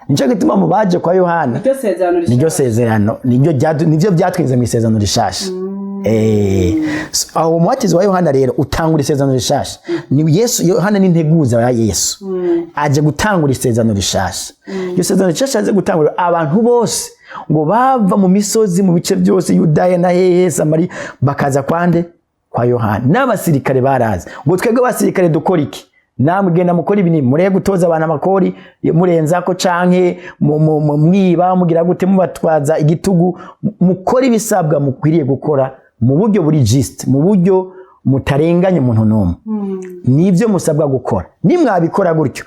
Nico gituma mu baje kwa Yohana niryo sezerano nivyo byatwize mu isezerano rishasha. Aho umubatizo wa Yohana rero utangura isezerano rishasha. Ni Yesu, Yohana ni integuza ya Yesu aje gutangura isezerano rishasha. Iyo sezerano rishasha aje gutangura abantu bose ngo bava mu misozi mu bice byose Yudaya na hehe Samari bakaza kwande kwa Yohana. N'abasirikare barazi ngo twebwe abasirikare dukora iki? Namugenda mukora ibini mureye gutoza abantu amakori murenza ko canke mwiba mugira gute mubatwaza igitugu mukora ibisabwa mukwiriye gukora mu buryo buri just mu buryo mutarenganye umuntu numwe. Nivyo musabwa gukora. Nimwabikora gutyo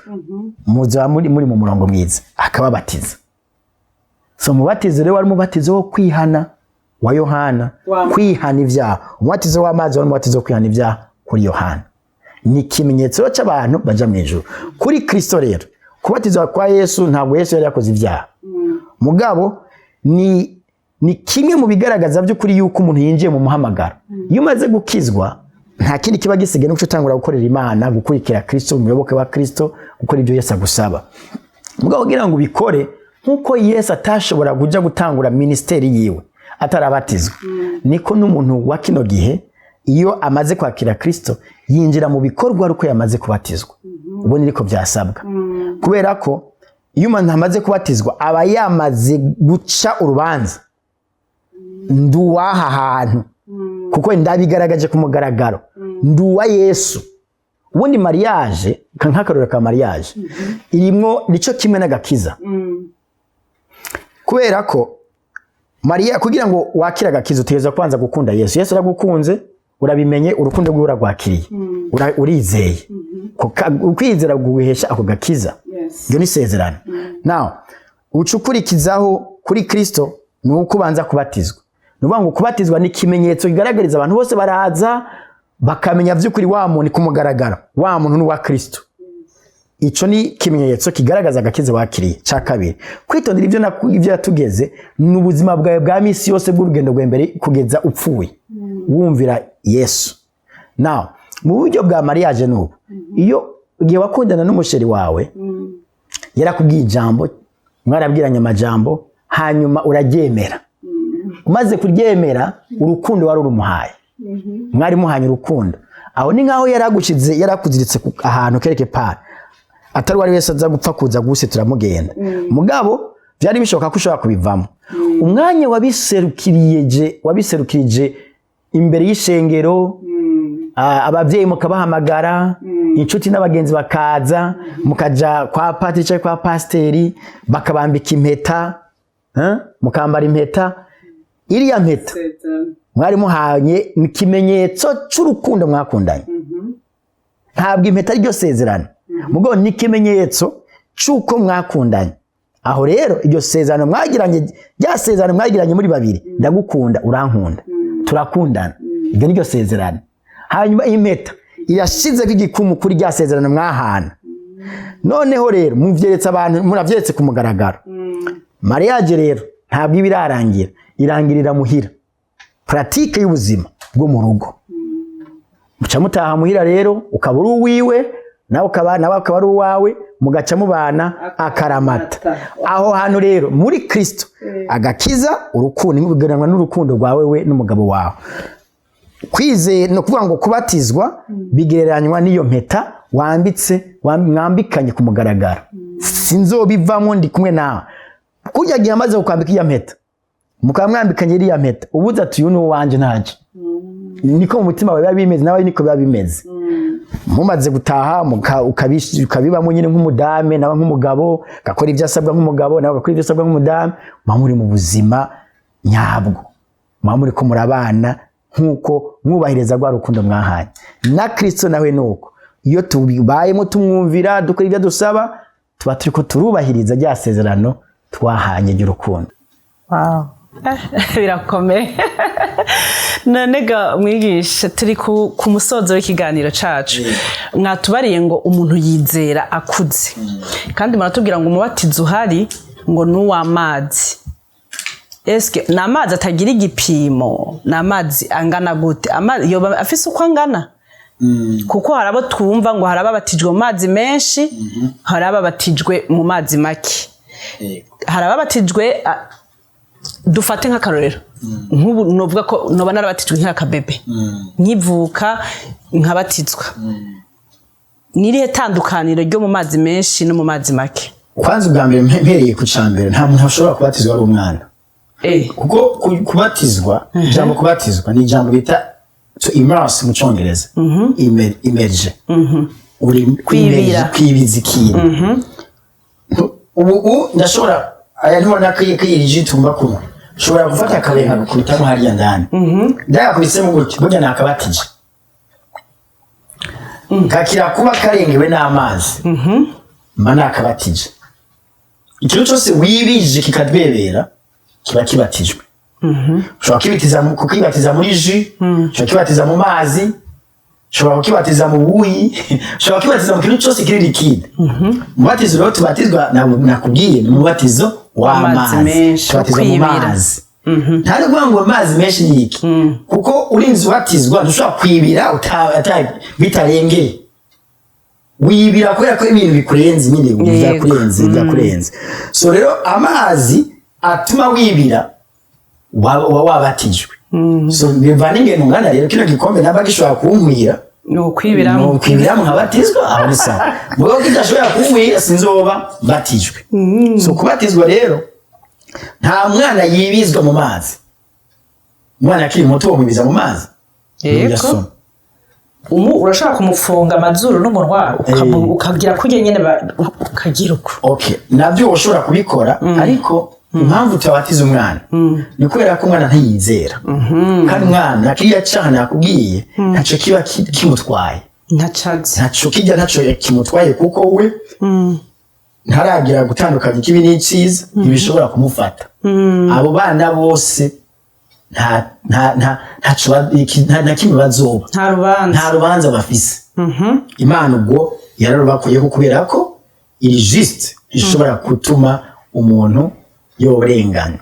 muza muri mu murongo mwiza akababatiza. So mubatizo rero wari mubatizo wo kwihana wa Yohana, kwihana ivyaha. Umubatizo w'amazi wari mubatizo wo kwihana ivyaha kuri Yohana. Ni kimenyetso cy'abantu baja mu ijuru. Kuri Kristo rero kubatizwa kwa Yesu ntabwo Yesu yari yakoze ivyaha mugabo ni kimwe mu bigaragaza byo kuri yuko umuntu yinjiye mu muhamagaro. Iyo umaze gukizwa nta kindi kiba gisigaye no gutangura gukorera Imana, gukurikira Kristo, umuyoboke wa Kristo, gukora ibyo Yesu agusaba. Mugabo kugira ngo bikore nkuko Yesu atashobora kuja gutangura ministeri yiwe atarabatizwa niko n'umuntu wa kino gihe iyo amaze kwakira Kristo yinjira mu bikorwa ruko yamaze kubatizwa. Ubu niko byasabwa kubera ko iyo umuntu amaze kubatizwa aba yamaze guca urubanza nduwaha hantu kuko ndabigaragaje ku mugaragaro nduwa Yesu. Ubundi mariage nk'akarore ka mariage irimwo nico kimwe n'agakiza kubera ko Maria kugira ngo wakira agakiza utegeza kwanza gukunda Yesu. Yesu aragukunze urabimenye urukundo rwe uragwakiriye urizeye ukwizera guhesha ako gakiza. Iyo ni sezerano. Now ucukurikizaho kuri Kristo nuko ubanza kubatizwa. Nuvuga ngo kubatizwa ni kimenyetso kigaragariza abantu bose baraza bakamenya vy'ukuri wa muntu kumugaragara wa muntu ni wa Kristo. Ico ni kimenyetso kigaragaza agakiza wakiriye. Ca kabiri kwitondera ivyo yatugeze n'ubuzima bwawe bwa misi yose bw'urugendo rw'embere kugeza upfuye wumvira Yesu. Now mu buryo bwa mariage nubu iyo igihe wakundana n'umusheri wawe yarakubwiye ijambo mwarabwiranye amajambo hanyuma uraryemera umaze kuryemera urukundo wari urumuhaye mwari muhanye urukundo aho ni nkaho yaragushize yarakuziritse ahantu kereke pa atari wari wese aza gupfa kuza guse turamugenda mugabo byari bishoboka ko ushobora kubivamo umwanya wabiserukirije imbere y'ishengero abavyeyi mukabahamagara inshuti n'abagenzi bakaza mukaja kwa patiri cyangwa kwa pasteri bakabambika impeta mukambara impeta iriya mpeta mwari muhanye ni ikimenyetso cy'urukundo mwakundanye ntabwo impeta ari ryo sezerano mugo ni ikimenyetso cy'uko mwakundanye aho rero iryo sezerano mwagiranye muri babiri ndagukunda urankunda turakundana iryo ni ryo sezerano hanyuma impeta irashize k'igikumu kuri rya sezerano mwahana noneho rero muvyeretse abantu muravyeretse ku mugaragaro mariage rero ntabwo ibirarangira irangirira muhira pratique y'ubuzima bwo mu rugo muca mutaha muhira rero ukaba uri uwiwe nawe akaba ari uwawe mugaca mubana akaramata aho hantu rero muri Kristo agakiza urukundo n'ubugeranwa n'urukundo rwawe we n'umugabo wawe kwizera no kuvuga ngo kubatizwa bigereranywa n'iyo mpeta mwambikanye ku mugaragaro sinzobivamo ndi kumwe nawe kurya gihe amaze kukwambika iya mpeta mukaba mwambikanye iriya mpeta ubuze ati uyu ni uwanje ntaje niko mu mutima wawe biba bimeze nawe niko biba bimeze mumaze gutaha ukabibamo nyine nk'umudame nawe nk'umugabo gakora ibyo asabwa nk'umugabo nawe gakora ibyo asabwa nk'umudame muri mu buzima nyabwo muri ko murabana nkuko mwubahiriza rwa rukundo mwahanye na Kristo nawe nuko iyo tubayemo tumwumvira dukora ibyo dusaba tuba turiko turubahiriza rya sezerano twahanye ry'urukundo. Wow. Birakomeye. Nanega mwigisha turi ku musozo w'ikiganiro cacu mwatubariye ngo umuntu yizera akuze kandi muratubwira ngo umubatizo uhari ngo n'uw'amazi. Eske n'amazi atagira igipimo n'amazi angana gute amazi yoba afise uko angana kuko harabo twumva ngo harababatijwe mu mazi menshi harababatijwe mu mazi make harababatijwe dufate nk'akarorero nk'ubu novuga ko noba narabatijwe nk'akabebe nkivuka nkabatizwa nirihe tandukaniro ryo mu mazi menshi no mu mazi make kwanza ubwa mbere mpereye ku cambere nta muntu ashobora kubatizwa ari umwana kuko kubatizwa ijambo kubatizwa ni ijambo bita to immerse mu Congereza immerge uri kwibiza ikintu ubu ndashobora aya ntibona kiyirije tumba kuno shobora gufata akabenga gukubitamo hariya ndani ndayakubisemo gutya burya nakabatije kakira kuba karengewe n'amazi mba nakabatije ikintu cyose wibije kikadwebera kiba kibatijwe ushobora kukibatiza muri jus ushobora kibatiza mu mazi ushobora kukibatiza mu buyi ushobora kukibatiza mu kintu cyose kiri likide umubatizo rero tubatizwa nakubwiye ni umubatizo w'amazi tubatizwa mu mazi ntari kuvuga ngo amazi menshi ni iki kuko urinze ubatizwa ntushobora kwibira bitarengeye wibira kubera ko ibintu bikurenze nyine byakurenze so rero amazi atuma wibira wabatijwe so bivana ingene ngana rero kino gikombe naba gishobora kunkwira no kwibiramo nkabatizwa aho bisa mugo kidashobora kunkwira sinzoba batijwe so kubatizwa rero nta mwana yibizwa mu mazi umwana akiri muto wumwibiza mu mazi yego urashaka kumufunga amazuru n'umunwa ukagira kurya nyene ukagira uko okay navyo ushobora kubikora ariko impamvu tubatiza umwana ni kubera ko umwana ntiyizera kandi umwana kiriya cyaha nakubwiye ntaco kiba kimutwaye ntaco kijya ntaco kimutwaye kuko we ntaragira gutandukanya ikibi n'icyiza ntibishobora kumufata abo bana bose nta kimwe bazoba nta rubanza bafise imana ubwo yararubakuyeho kubera ko iri juste ishobora gutuma umuntu yoburengana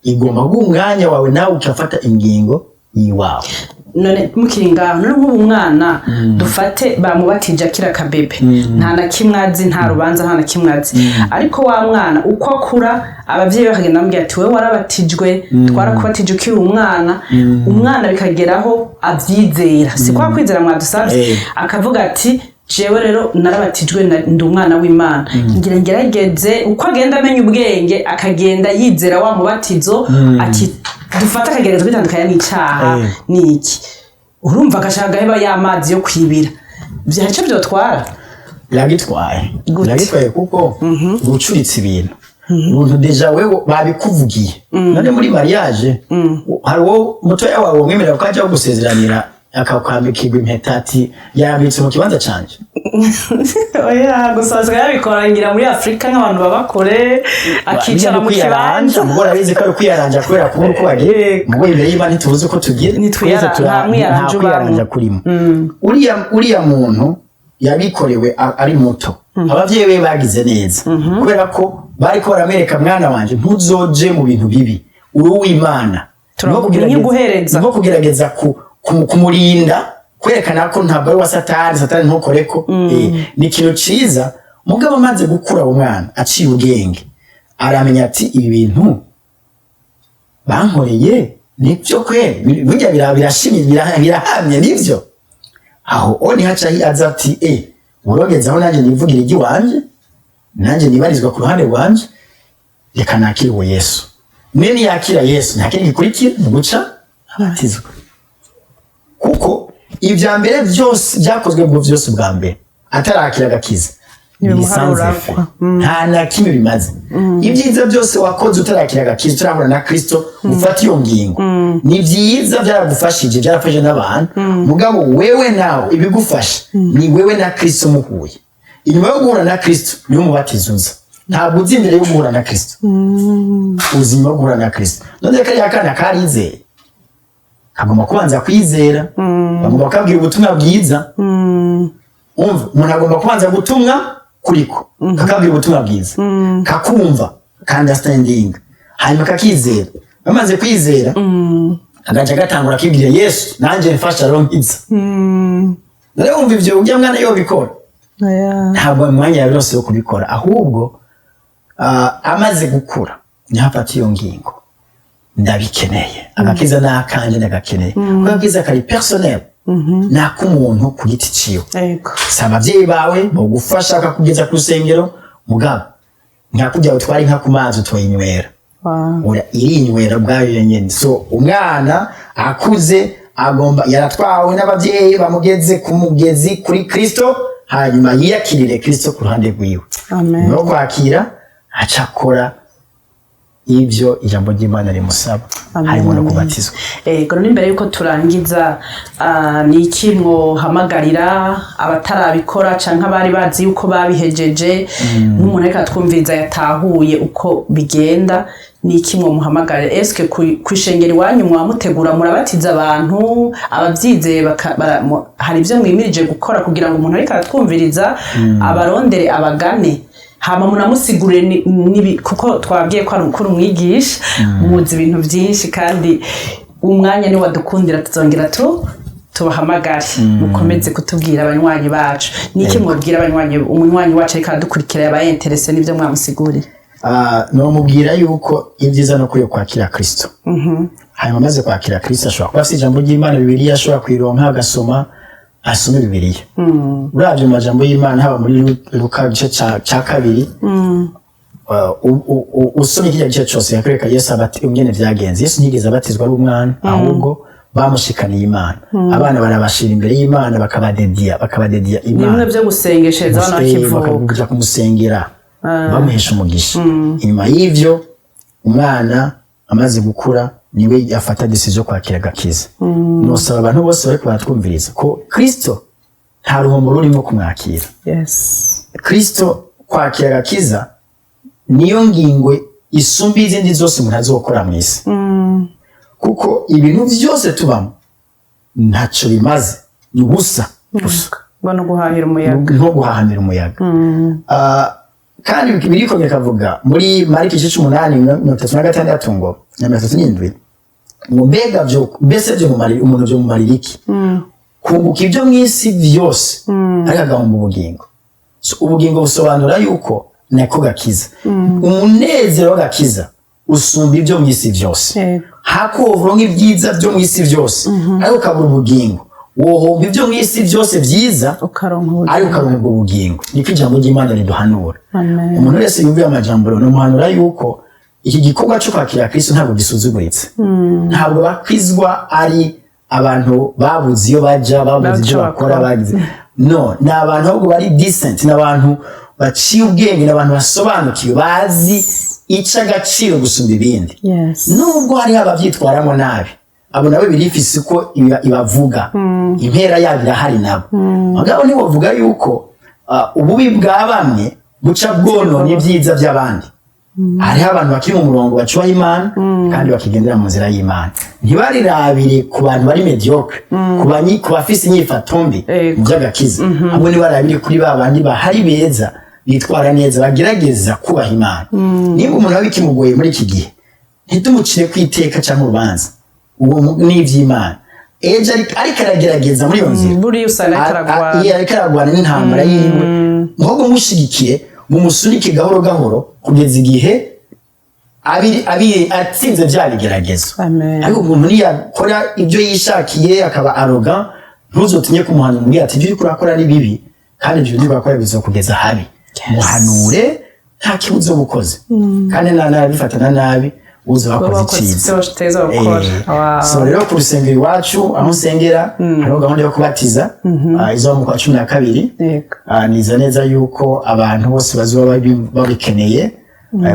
igomba guha umwanya wawe nawe ukafata ingingo yiwawe none mukiri ngaho none nk'ubu umwana dufate bamubatije akira kabebe nta na kimwe azi nta rubanza nta na kimwe azi ariko wa mwana uko akura abavyeyi bakagenda bamubwira ati wewe warabatijwe twarakubatije ukiri umwana bikageraho avyizera si kwa kwizera mwadusavye akavuga ati jewe rero narabatijwe ndi umwana w'Imana ngira ngerageze uko agenda amenya ubwenge akagenda yizera wa mubatizo ati dufata akagereza kwitandukanya n'icaha niki urumva agashaka heba y'amazi yo kwibira vyaca vyotwara biragitwaye kuko gucuritsa ibintu ubuntu deja wewe babikuvugiye none muri mariage hariwo mutoya wawe umwemerera ko ajya gusezeranira akakwambikirwa impeta ati yambitse mu kibanza canje oya gusazwa yabikorangira muri Afrika nk'abantu babakore akicara mu kibanza mugora bize ko ari kwiyaranja kubera kubura uko bagiye mugo imbere y'Imana ntitubuze ko tugira nitwiyaranja kwiyaranja kurimo uriya muntu yabikorewe ari muto abavyeyi be bagize neza kubera ko bariko baramereka mwana wanje ntuzoje mu bintu bibi uri uw'Imana no kugerageza kumurinda kwerekana ko ntabwo ari wa satani ntukoreko ni ikintu ciza mugabo amaze gukura umwana aciye ubwenge aramenya ati ibi bintu bankoreye nibyo kwe burya birashimye birahamye nivyo aho oni haca aza ati urogeze aho nanjye nivugira igi wanje nanjye nibarizwa ku ruhande rwanje reka nakire uwo Yesu nene yakira Yesu nta kindi gikurikira guca abatizwa kuko ivya mbere byose byakozwe ngo byose bwa mbere atarakira agakiza nta na kimwe bimaze ibyiza byose wakoze utarakira agakiza turabona na Kristo ufata iyo ngingo ni byiza byaragufashije byarafashe n'abantu mugabo wewe nawe ibigufasha ni wewe na Kristo muhuye inyuma yo guhura na Kristo niyo mubatizuza ntabwo uzi imbere yo guhura na Kristo uzima yo guhura na Kristo none kariya kana karizeye agomba kubanza kwizera bagomba kubwira ubutumwa bwiza umva umuntu agomba kubanza gutumwa kuriko kakabwira ubutumwa bwiza kakumva understanding hanyuma kakizera bamaze kwizera agaca gatangura kibwira Yesu nanje mfasha ronkiza nare umva ivyo ujya mwana yo bikora ntabwo mwanya yarose yo kubikora ahubwo amaze gukura ntafata iyo ngingo ndabikeneye agakiza nakanje ndagakeneye kuko agakiza kari personnel nakumuntu ku giti ciwe saba abavyeyi bawe mu gufasha akakugeza ku rusengero mugabo nkakujya utwara inka ku mazi utoyinywera ura irinywera bwayo yenyene so umwana akuze agomba yaratwawe n'abavyeyi bamugeze ku mugezi kuri Kristo hanyuma yiyakirire Kristo ku ruhande rwiwe no kwakira acakora ibyo ijambo ry'Imana rimusaba harimo no kubatizwa none imbere yuko turangiza ni iki mwohamagarira abatarabikora canke abari bazi yuko babihejeje n'umuntu ariko atwumviza yatahuye uko bigenda ni iki mwomuhamagarira eske kwishengera iwanyu mwamutegura murabatiza abantu abavyizeye hari ivyo mwimirije gukora kugira ngo umuntu ariko atwumviriza abarondere abagane hama munamusigure nibi kuko twabwiye ko ari ukuri umwigisha muzi ibintu byinshi kandi umwanya ni wadukundira tuzongera tubahamagare mukomeze kutubwira abanywanyi bacu niki mubwira abanywanyi umunywanyi wacu ariko adukurikira yabaye interesse nivyo mwamusigurira no mubwira yuko ibyiza no kuyo kwakira Kristo hanyuma maze kwakira Kristo ashobora kuba si ijambo ry'Imana Bibiliya ashobora kwironka agasoma asome Bibiliya uravye amajambo y'Imana haba muri Luka gice ca kabiri usomye kiriya gice cyose yakwereka Yesu abati umgene vyagenze Yesu ntiyigeze abatizwa ari umwana ahubwo bamushikaniye Imana abana barabashira imbere y'Imana bakabadedia Imana nimwe byo gusengeshereza abana bakivuka bakaja kumusengera bamuhesha umugisha inyuma y'ivyo umwana amaze gukura niwe yafata decision kwakira agakiza nosaba abantu bose bari kubatwumviriza ko Kristo nta ruhombo rurimo kumwakira Kristo kwakira agakiza niyo ngingo isumba izindi zose umuntu azokora mu isi kuko ibintu byose tubamo ntacyo bimaze ni ubusa no guhahamira umuyaga kandi biriko bikavuga muri Mariko 8:36 ngo 37 ngo mbega mbese byo mumarira umuntu byo mumarira iki kunguka ibyo mwisi byose ariko agahomba ubugingo. Ubugingo busobanura yuko nako gakiza, umunezero w'agakiza usumba ibyo mwisi byose. Hakuvuga nk'ibyiza byo mwisi byose ariko ukabura ubugingo, wohomba ibyo mwisi byose byiza ariko ukaronka ubugingo. Niko ijambo ry'Imana riduhanura. Umuntu wese yumviye amajambo no muhanura yuko iki gikorwa cyo kwakira Kristo ntabwo gisuzuguritse, ntabwo bakwizwa ari abantu babuze iyo baja, babuze ibyo bakora, bagize no, ni abantu ahubwo bari decent, ni abantu baciye ubwenge, ni abantu basobanukiwe, bazi ica agaciro gusumba ibindi. Nubwo hari abavyitwaramo nabi, abo nabo birifise uko ibavuga, impera yabo irahari nabo. Mugabo ntiwovuga yuko ububi bwa bamwe buca bwonona ibyiza by'abandi. Hariho abantu bakiri mu murongo bacubaha Imana kandi bakigendera mu nzira y'Imana. Ntibarirabire ku bantu bari mediocre, ku bafise inyifato mbi mu by'agakiza. Abo ntibarabire kuri ba bandi bahari beza, bitwara neza, bagerageza kubaha Imana. Niba umuntu wawe ikimugoye muri iki gihe, ntitumucire kwiteka cyangwa urubanza, uwo ni iby'Imana. Ejo ariko aragerageza muri iyo nzira, buriya usanga ariko aragwana n'intambara yiwe, nko mushigikiye mumusunike gahoro gahoro kugeza igihe atsinze bya bigeragezo. Ariko umuntu niyakora ibyo yishakiye akaba arrogant, ntuzotinye kumuhana umubwira ati ibyo uriko urakora ari bibi kandi ibyo uriko urakora bizokugeza habi. Muhanure nta kibuzo ubukoze kandi nanabifatana nabi uzo wakoze icyiza. So rero ku rusengero iwacu aho nsengera hariho gahunda yo kubatiza izo mu kwa 12. Niza neza yuko abantu bose bazoba babikeneye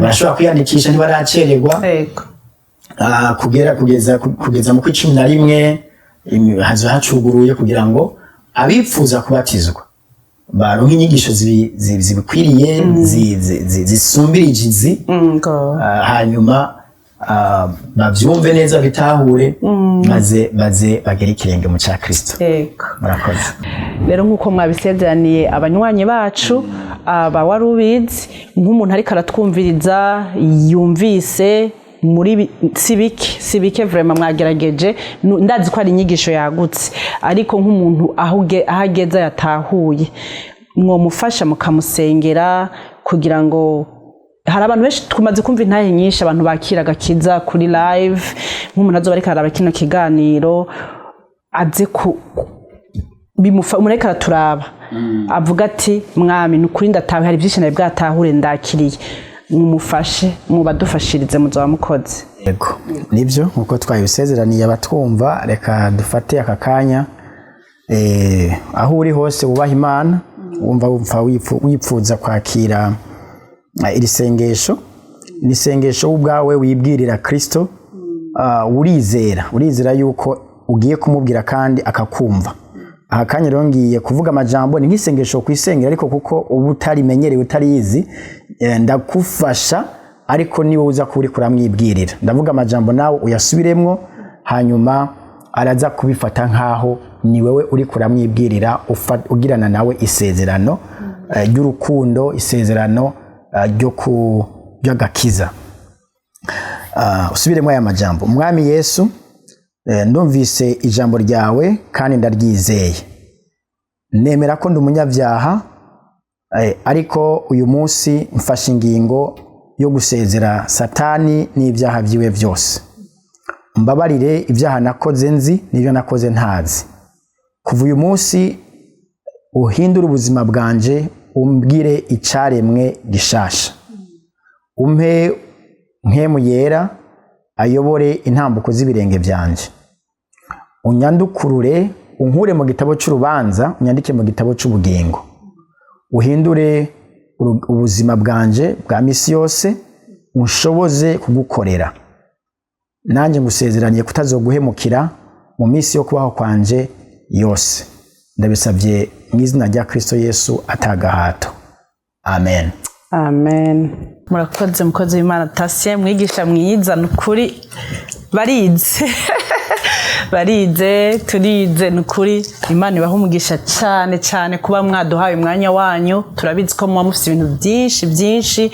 bashobora kwiyandikisha ntibaracererwa kugeza mu kwa 11 hazo hacuguruye kugira ngo abipfuza kubatizwa baronke inyigisho zibikwiriye zisumbirije izi, hanyuma bavyumve neza bitahure maze bagere ikirenge mu cya Kristo. Murakoze. Rero nkuko mwabisezeraniye abanywanyi bacu bawarubizi, nk'umuntu ariko aratwumviriza yumvise muri sibike vraiment mwagerageje, ndazi ko ari inyigisho yagutse, ariko nk'umuntu ahageza yatahuye mwomufasha mukamusengera kugira ngo hari abantu benshi tumaze kumva intahe nyinshi abantu bakira agakiza kuri live, nk'umuntu azoba ariko araba kino kiganiro aze umuntu ariko araturaba avuga ati mwami nukuri ndatawe, hari byinshi nawe bwatahure ndakiriye, mumufashe mubadufashirize muzaba mukoze. Yego nibyo nkuko twabisezeraniye abatwumva, reka dufate aka kanya aho uri hose wubaha Imana, wumva wipfuza kwakira iri sengesho. Ni sengesho ubwawe wibwirira Kristo, urizera yuko ugiye kumubwira kandi akakumva. Aha kanya rero ngiye kuvuga amajambo ni nk'isengesho kwisengera, ariko kuko ubu utarimenyereye utariyizi ndakufasha, ariko niwe uza kuri kuramwibwirira. Ndavuga amajambo nawe uyasubiremwo, hanyuma araza kubifata nkaho ni wewe uri kuramwibwirira, ugirana nawe isezerano ry'urukundo, isezerano ry'agakiza. Usubiremo aya majambo. Mwami Yesu, ndumvise ijambo ryawe kandi ndaryizeye. Nemera ko ndi umunyabyaha, ariko uyu munsi mfashe ingingo yo gusezera Satani n'ibyaha byiwe byose. Mbabarire ibyaha nakoze nzi n'ibyo nakoze ntazi. Kuva uyu munsi uhindura ubuzima bwanje, umbwire icaremwe gishasha. Umpe nkemu yera ayobore intambuko z'ibirenge byanje. Unyandukurure, unkure mu gitabo cy'urubanza, unyandike mu gitabo cy'ubugingo. Uhindure ubuzima bwanje bwa misi yose, unshoboze kugukorera. Nanjye ngusezeraniye kutazoguhemukira mu misi yo kubaho kwanje yose. Ndabisabye mu izina rya Kristo Yesu atagahato. Amen. Amen. Murakoze mukozi w'Imana Tatien, mwigisha mwiza nukuri barize barize turize nukuri Imana ibaha umugisha cyane cyane kuba mwaduhaye umwanya wanyu turabizi ko muba mufite ibintu byinshi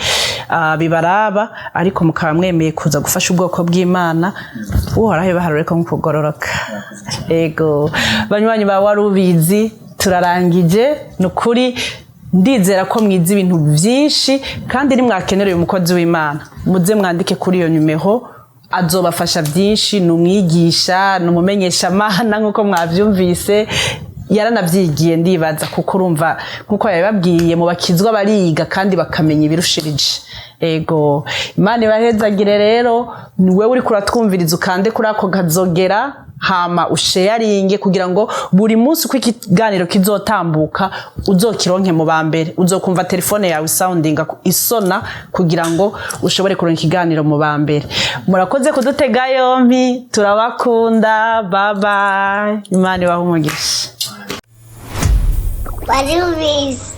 bibaraba ariko mukaba mwemeye kuza gufasha ubwoko bw'Imana uhoraho baharureko nk'ukugororoka ego banywanyi ba warubizi turarangije nukuri ndizera ko mwize ibintu byinshi kandi nimwakenereye umukozi w'Imana muze mwandike kuri iyo numero azobafasha byinshi numwigisha numumenyesha Mana nkuko mwavyumvise yaranavyigiye ndibaza kuko urumva nkuko yababwiye mu bakizwa bariga kandi bakamenya ibirushirije ego Imana ibahezagire rero wewe uri kuratwumviriza ukande kuri ako kazogera hama usharinge kugira ngo buri munsi uko ikiganiro kizotambuka uzokironke mu bambere uzokumva telefone yawe soundinga isona kugira ngo ushobore kuronka ikiganiro mu bambere murakoze kudutega yompi turabakunda baba Imana ibahe umugisha Warubizi